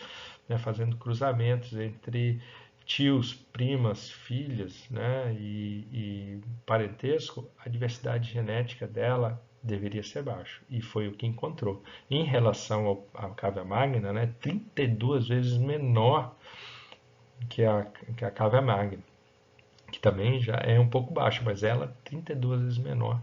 né, fazendo cruzamentos entre tios, primas, filhas, né, e parentesco, a diversidade genética dela deveria ser baixa. E foi o que encontrou. Em relação à cávea magna, né, 32 vezes menor que a cávea magna, que também já é um pouco baixa, mas ela 32 vezes menor.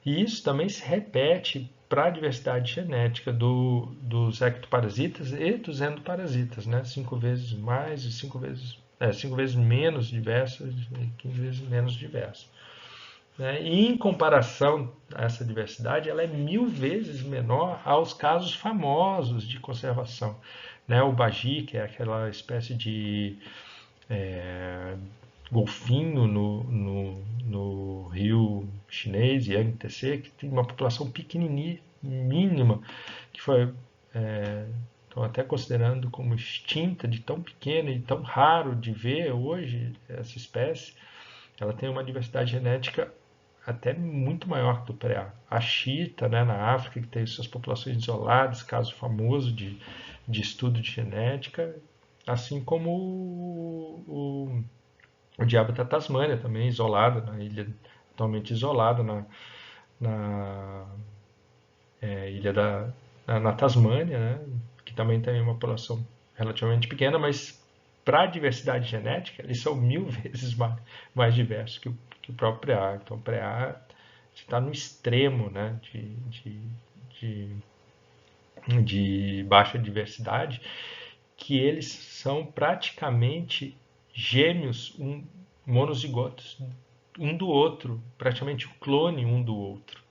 E isso também se repete para a diversidade genética dos ectoparasitas e dos endoparasitas, né? 5 vezes mais e 5 vezes menos diversas e 15 vezes menos diversas. Né? E em comparação a essa diversidade, ela é 1000 vezes menor aos casos famosos de conservação. Né? O bagi, que é aquela espécie de golfinho no rio chinês, Yangtze, que tem uma população pequenininha, mínima, que foi estão até considerando como extinta, de tão pequena e tão raro de ver hoje essa espécie. Ela tem uma diversidade genética até muito maior do preá. A chita, né, na África, que tem suas populações isoladas, caso famoso de estudo de genética, assim como o diabo da Tasmânia, também isolada, na ilha, atualmente isolada na ilha na Tasmânia, né, que também tem uma população relativamente pequena, mas para a diversidade genética, eles são 1000 vezes mais diversos que o próprio preá. Então, o preá está no extremo, né, de baixa diversidade, que eles são praticamente gêmeos monozigotos um do outro, praticamente o clone um do outro.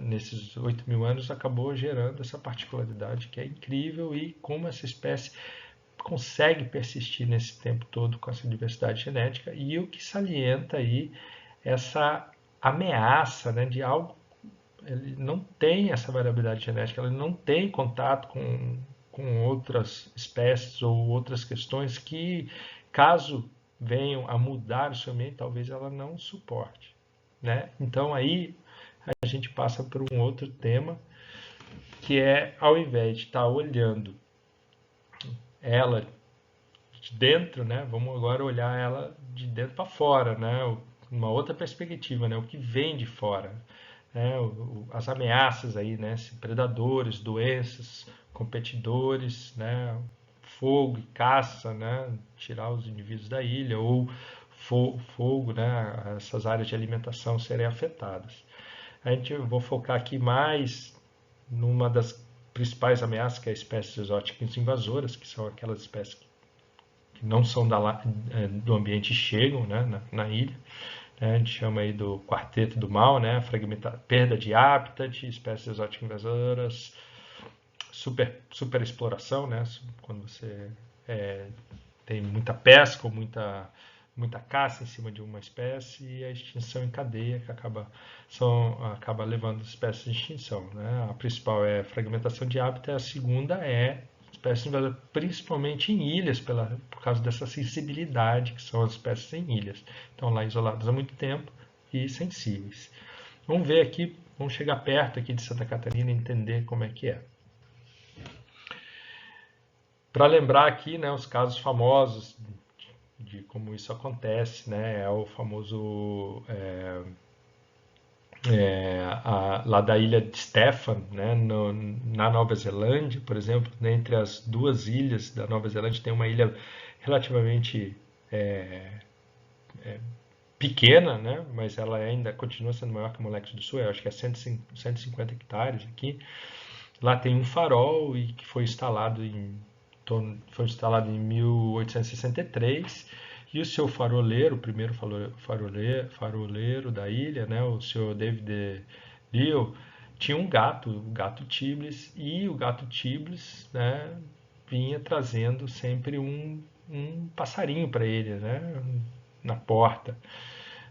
Nesses 8.000 anos acabou gerando essa particularidade que é incrível e como essa espécie consegue persistir nesse tempo todo com essa diversidade genética e o que salienta aí essa ameaça, né, de algo, ele não tem essa variabilidade genética, ele não tem contato com outras espécies ou outras questões que, caso venham a mudar o seu meio, talvez ela não suporte, né? Então aí a gente passa por um outro tema, que é, ao invés de estar olhando ela de dentro, né, vamos agora olhar ela de dentro para fora, né, uma outra perspectiva, né, o que vem de fora, né, as ameaças aí, né, predadores, doenças, competidores, né, fogo e caça, né, tirar os indivíduos da ilha ou fogo, né, essas áreas de alimentação serem afetadas. A gente vou focar aqui mais numa das principais ameaças, que é espécies exóticas invasoras, que são aquelas espécies que não são do ambiente e chegam, né, na ilha. A gente chama aí do quarteto do mal, né, perda de hábitat, espécies exóticas invasoras, super exploração, né, quando você tem muita pesca ou muita caça em cima de uma espécie e a extinção em cadeia que acaba levando as espécies à extinção, né? A principal é a fragmentação de hábitat, a segunda é espécies invasoras, principalmente em ilhas, por causa dessa sensibilidade que são as espécies em ilhas. Estão lá isoladas há muito tempo e sensíveis. Vamos ver aqui, vamos chegar perto aqui de Santa Catarina e entender como é que é. Para lembrar aqui, né, os casos famosos de como isso acontece, né, é o famoso lá da ilha de Stefan, né, na Nova Zelândia, por exemplo, né, entre as duas ilhas da Nova Zelândia tem uma ilha relativamente pequena, né, mas ela ainda continua sendo maior que o Moleque do Sul, eu acho que é 150 hectares aqui. Lá tem um farol e que foi instalado em 1863 e o seu faroleiro, o primeiro faroleiro da ilha, né, o senhor David Leo, tinha um gato, o gato Tiblis, e o gato Tiblis, né, vinha trazendo sempre um passarinho para ele, né, na porta.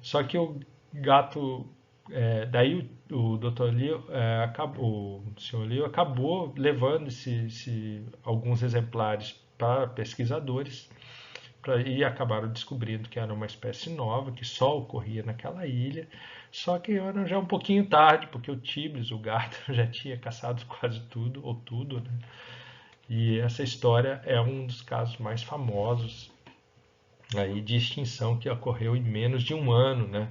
Só que o gato, daí o Dr. Leo, o Sr. Leo acabou levando alguns exemplares para pesquisadores e acabaram descobrindo que era uma espécie nova, que só ocorria naquela ilha. Só que era já um pouquinho tarde, porque o Tiblis, o gato, já tinha caçado quase tudo, ou tudo, né? E essa história é um dos casos mais famosos aí de extinção que ocorreu em menos de um ano, né,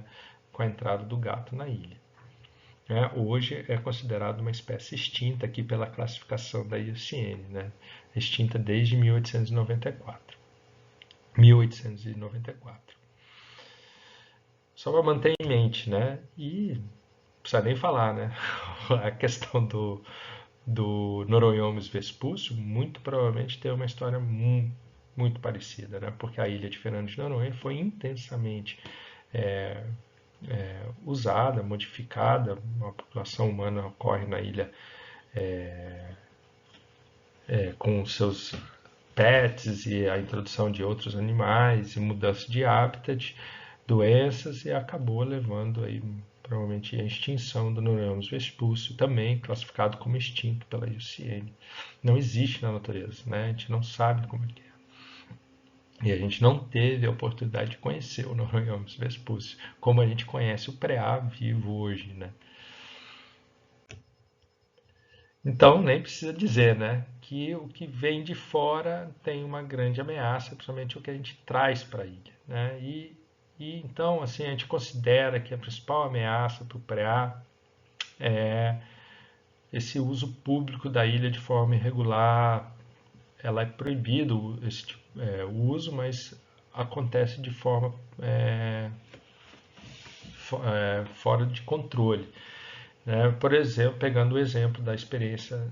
com a entrada do gato na ilha. Hoje é considerado uma espécie extinta aqui pela classificação da IUCN, né, extinta desde 1894. Só para manter em mente, né, e não precisa nem falar, né, a questão do Noroiomes vespúcio muito provavelmente tem uma história muito parecida, né? Porque a ilha de Fernando de Noronha foi intensamente usada, modificada, a população humana ocorre na ilha com seus pets e a introdução de outros animais e mudança de habitat, doenças e acabou levando aí provavelmente a extinção do Noroiomes vespúcio, também classificado como extinto pela IUCN. Não existe na natureza, né? A gente não sabe como é que é. E a gente não teve a oportunidade de conhecer o Noroiomes vespúcio, como a gente conhece o preá vivo hoje, né? Então, nem precisa dizer, né, que o que vem de fora tem uma grande ameaça, principalmente o que a gente traz para a ilha, né? E então, assim, a gente considera que a principal ameaça para o preá é esse uso público da ilha de forma irregular. Ela é proibido o uso, mas acontece de forma fora de controle, né? Por exemplo, pegando o exemplo da experiência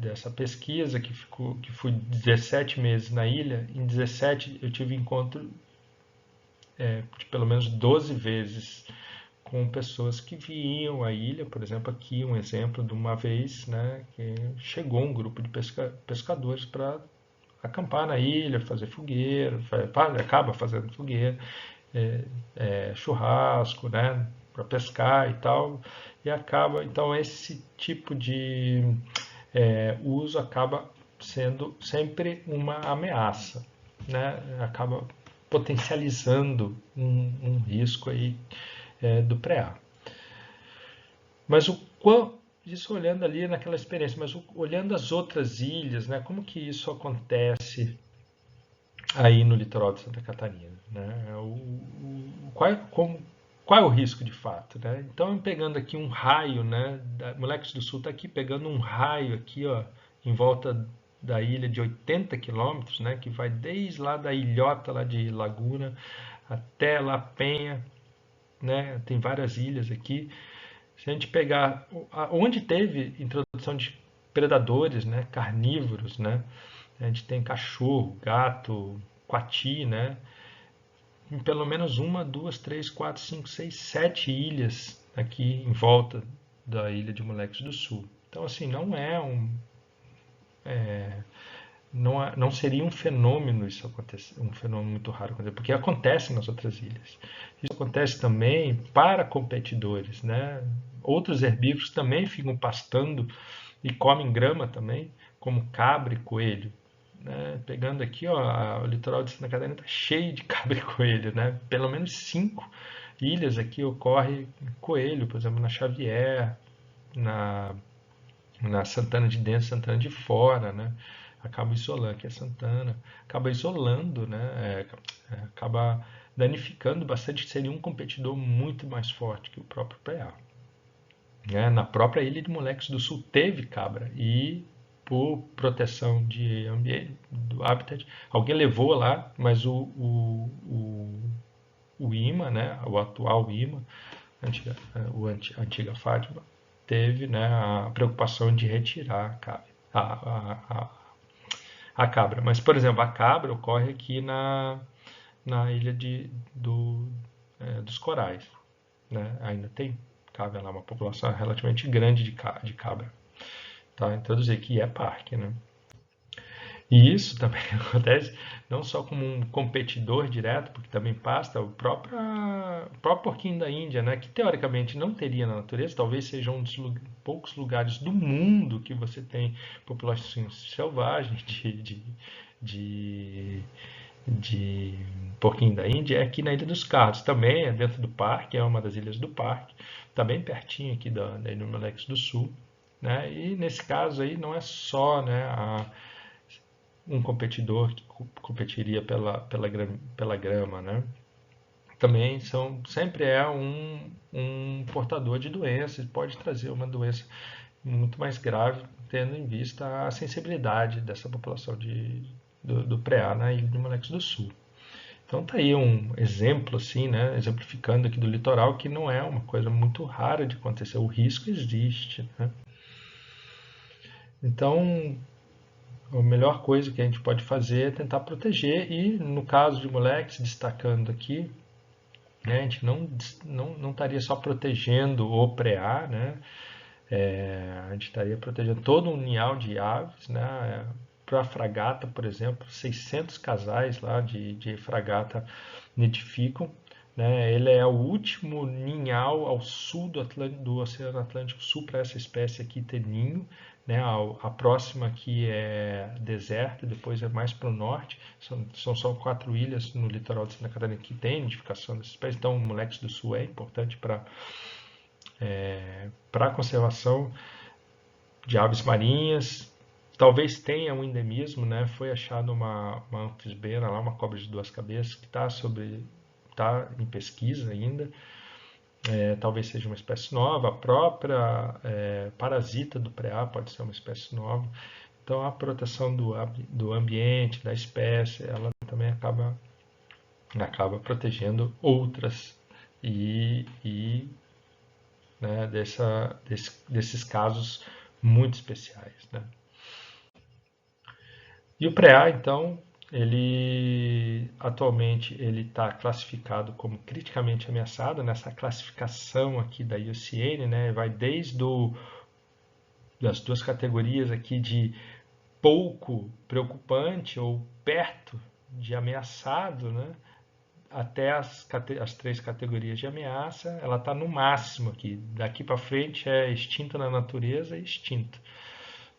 dessa pesquisa que fui 17 meses na ilha, em 17 eu tive encontro de pelo menos 12 vezes com pessoas que vinham à ilha. Por exemplo, aqui um exemplo de uma vez, né, que chegou um grupo de pescadores para acampar na ilha, fazer fogueira, acaba fazendo fogueira, churrasco, né, para pescar e tal, e acaba, então esse tipo de uso acaba sendo sempre uma ameaça, né, acaba potencializando um risco aí do pré-A. Mas isso olhando ali naquela experiência, mas olhando as outras ilhas, né, como que isso acontece aí no litoral de Santa Catarina, né? Qual é o risco de fato, né? Então, pegando aqui um raio, né? Moleques do Sul está aqui pegando um raio aqui, ó, em volta da ilha de 80 quilômetros, né? Que vai desde lá da ilhota lá de Laguna até La Penha, né? Tem várias ilhas aqui. Se a gente pegar onde teve introdução de predadores, né? Carnívoros, né? A gente tem cachorro, gato, coati, né? Em pelo menos uma, duas, três, quatro, cinco, seis, sete ilhas aqui em volta da ilha de Moleques do Sul. Então, assim, não seria um fenômeno isso acontecer, um fenômeno muito raro acontecer, porque acontece nas outras ilhas. Isso acontece também para competidores, né? Outros herbívoros também ficam pastando e comem grama também, como cabra e coelho. Né? Pegando aqui, ó, o litoral de Santa Catarina está cheio de cabra e coelho, né? Pelo menos 5 ilhas aqui ocorre coelho, por exemplo, na Xavier, na Santana de Dentro, Santana de Fora, né? Acaba isolando, que é Santana, acaba isolando, né? Acaba danificando bastante, seria um competidor muito mais forte que o próprio PA. Na própria ilha de Moleques do Sul teve cabra e por proteção de ambiente, do habitat, alguém levou lá, mas o IMA, né, o atual IMA, a antiga Fátima, teve, né, a preocupação de retirar a cabra. Mas, por exemplo, a cabra ocorre aqui na ilha dos Corais. Né? Ainda cabe lá uma população relativamente grande de cabra. Tá? Introduzir que é parque. Né? E isso também acontece não só como um competidor direto, porque também pasta o próprio porquinho da Índia, né? Que teoricamente não teria na natureza, talvez seja um dos poucos lugares do mundo que você tem populações selvagens de, de porquinho da Índia, é aqui na Ilha dos Cardos, também é dentro do parque, é uma das ilhas do parque, está bem pertinho aqui da Ilha do Moleques do Sul. Né? E nesse caso aí não é só, né, um competidor que competiria pela grama, né? Também sempre é um portador de doenças, pode trazer uma doença muito mais grave, tendo em vista a sensibilidade dessa população do preá na Ilha de Moleques do Sul. Então tá aí um exemplo assim, né, exemplificando aqui do litoral, que não é uma coisa muito rara de acontecer, o risco existe, né? Então, a melhor coisa que a gente pode fazer é tentar proteger e, no caso de moleques, destacando aqui, né, a gente não estaria só protegendo o preá, né, a gente estaria protegendo todo um ninhal de aves, né, para a fragata, por exemplo, 600 casais lá de fragata nidificam. Né, ele é o último ninhal ao sul do Oceano Atlântico Sul para essa espécie aqui ter ninho. Né, a próxima aqui é deserta, depois é mais para o norte. São só 4 ilhas no litoral de Santa Catarina que tem nidificação dessa espécie. Então, o Moleques do Sul é importante para a conservação de aves marinhas. Talvez tenha um endemismo, né? Foi achado uma anfisbena lá, uma cobra de 2 cabeças, que está em pesquisa ainda. Talvez seja uma espécie nova. A própria parasita do preá pode ser uma espécie nova. Então, a proteção do ambiente, da espécie, ela também acaba protegendo outras né, desses casos muito especiais. Né? E o preá, então, Ele atualmente ele está classificado como criticamente ameaçado nessa classificação aqui da IUCN, né? Vai desde das duas categorias aqui de pouco preocupante ou perto de ameaçado, né? Até as três categorias de ameaça, ela está no máximo aqui. Daqui para frente é extinto na natureza e extinto,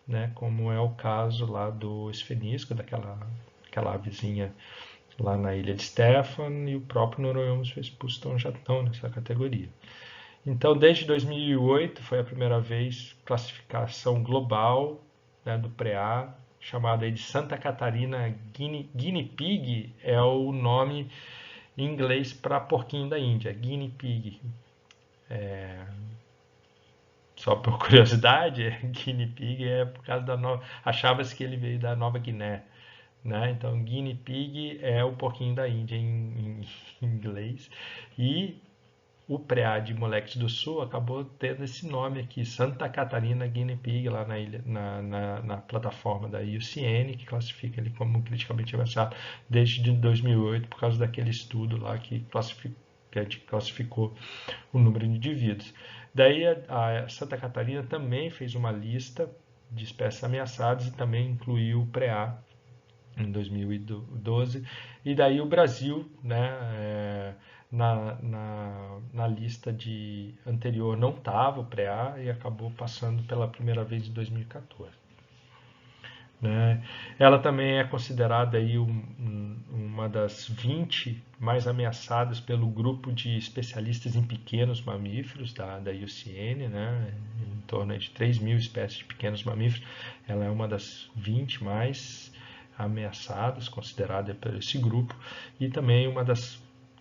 né? Como é o caso lá do esfenisco, aquela avezinha lá na ilha de Stefan, e o próprio Noroiomus vespucium já estão nessa categoria. Então, desde 2008 foi a primeira vez classificação global, né, do PREA, chamada aí de Santa Catarina Guinea Pig, é o nome em inglês para porquinho da Índia, Guinea Pig. Só por curiosidade, Guinea Pig é por causa da nova. Achava-se que ele veio da Nova Guiné, né? Então, Guinea Pig é o porquinho da Índia em inglês. E o PREA de Moleques do Sul acabou tendo esse nome aqui, Santa Catarina Guinea Pig, lá na ilha, na plataforma da IUCN, que classifica ele como criticamente ameaçado desde 2008, por causa daquele estudo lá que classificou o número de indivíduos. Daí a Santa Catarina também fez uma lista de espécies ameaçadas e também incluiu o PREA em 2012, e daí o Brasil, né, na lista anterior não estava o PREA e acabou passando pela primeira vez em 2014. Né? Ela também é considerada aí uma das 20 mais ameaçadas pelo grupo de especialistas em pequenos mamíferos da IUCN, né? Em torno de 3.000 espécies de pequenos mamíferos. Ela é uma das 20 mais ameaçadas, considerada por esse grupo, e também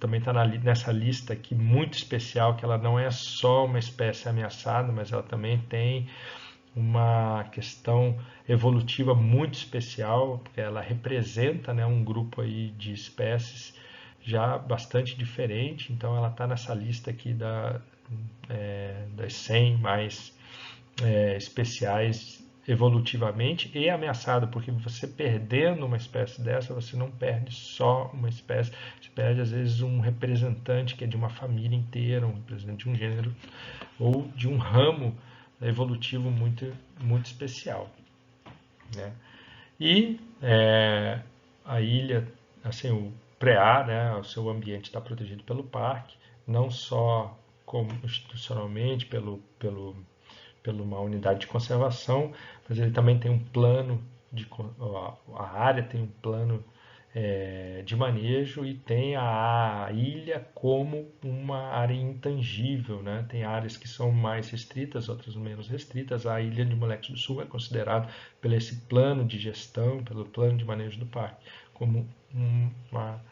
também está nessa lista aqui muito especial, que ela não é só uma espécie ameaçada, mas ela também tem uma questão evolutiva muito especial, porque ela representa, né, um grupo aí de espécies já bastante diferente, então ela está nessa lista aqui das 100 mais especiais evolutivamente e ameaçada, porque você perdendo uma espécie dessa, você não perde só uma espécie, você perde às vezes um representante que é de uma família inteira, um representante de um gênero ou de um ramo evolutivo muito, muito especial. Né? E a ilha, assim, o PREA, né, o seu ambiente está protegido pelo parque, não só como institucionalmente pela uma unidade de conservação, mas ele também tem um plano a área tem um plano de manejo e tem a ilha como uma área intangível, né? Tem áreas que são mais restritas, outras menos restritas. A ilha de Moleques do Sul é considerada pelo esse plano de gestão, pelo plano de manejo do parque, como uma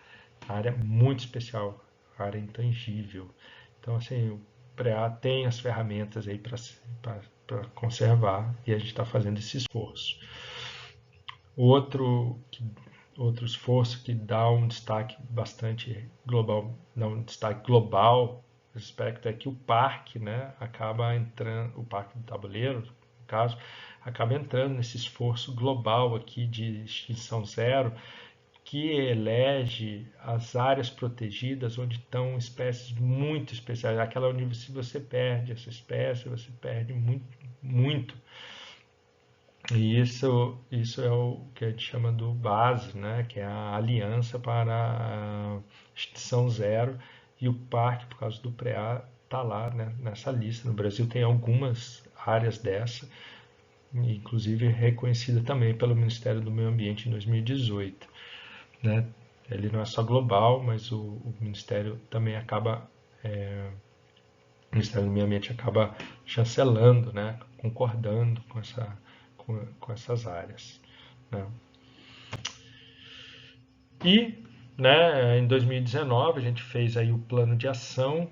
área muito especial, área intangível. Então, assim, o PREA tem as ferramentas aí para conservar e a gente está fazendo esse esforço. Outro, outro esforço que dá um destaque bastante global, dá um destaque global, aspecto é que o parque, né, acaba entrando, o parque do tabuleiro, no caso, acaba entrando nesse esforço global aqui de extinção zero, que elege as áreas protegidas onde estão espécies muito especiais, aquela onde se você perde essa espécie, você perde muito, muito. E isso é o que a gente chama do BASE, né? Que é a Aliança para a Extinção Zero, e o parque, por causa do PREA, está lá, né, nessa lista. No Brasil tem algumas áreas dessa, inclusive reconhecida também pelo Ministério do Meio Ambiente em 2018. Né? Ele não é só global, mas o Ministério também acaba, o Ministério do Meio Ambiente acaba chancelando, né? Concordando com essas áreas. Né? E, né, em 2019 a gente fez aí o plano de ação,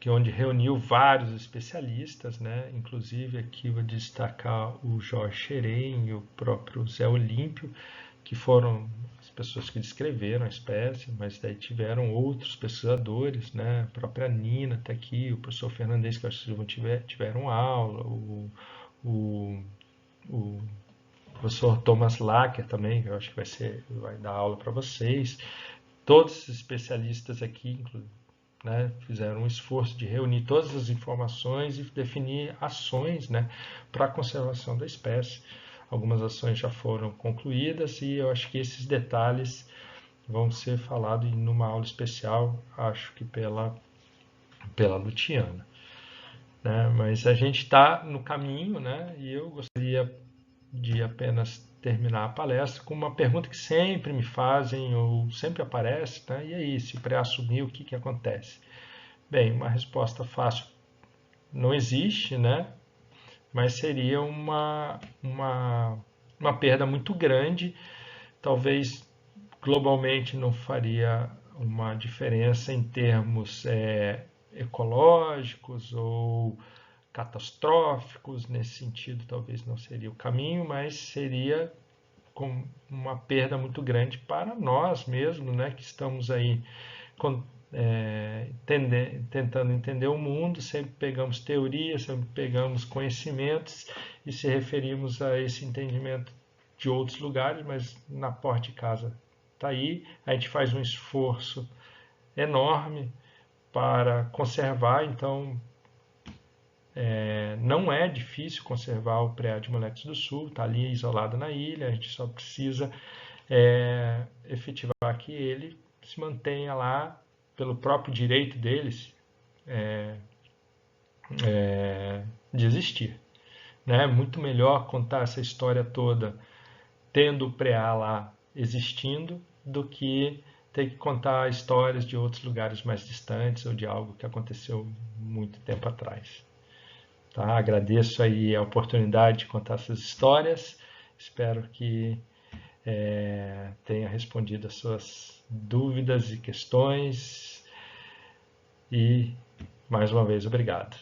que onde reuniu vários especialistas, né? Inclusive aqui vou destacar o Jorge Xeren e o próprio Zé Olímpio, que foram as pessoas que descreveram a espécie, mas daí tiveram outros pesquisadores, né? A própria Nina está aqui, o professor Fernandes, que acho que tiveram aula, o professor Thomas Lacker também, que eu acho que vai dar aula para vocês. Todos os especialistas aqui, né, fizeram um esforço de reunir todas as informações e definir ações, né, para a conservação da espécie. Algumas ações já foram concluídas e eu acho que esses detalhes vão ser falados em uma aula especial, acho que pela Luciana. Né? Mas a gente está no caminho, né? E eu gostaria de apenas terminar a palestra com uma pergunta que sempre me fazem ou sempre aparece, né? E aí, se pré-assumir, o que acontece? Bem, uma resposta fácil não existe, né? Mas seria uma perda muito grande, talvez globalmente não faria uma diferença em termos ecológicos ou catastróficos, nesse sentido talvez não seria o caminho, mas seria com uma perda muito grande para nós mesmos, né, que estamos aí tentando entender o mundo, sempre pegamos teorias, sempre pegamos conhecimentos e se referimos a esse entendimento de outros lugares, mas na porta de casa está aí. A gente faz um esforço enorme para conservar, então não é difícil conservar o preá de Moleques do Sul, está ali isolado na ilha, a gente só precisa efetivar que ele se mantenha lá pelo próprio direito deles de existir. Né? Muito melhor contar essa história toda tendo o preá lá existindo do que ter que contar histórias de outros lugares mais distantes ou de algo que aconteceu muito tempo atrás. Tá? Agradeço aí a oportunidade de contar essas histórias. Espero que tenha respondido as suas dúvidas e questões. E, mais uma vez, obrigado.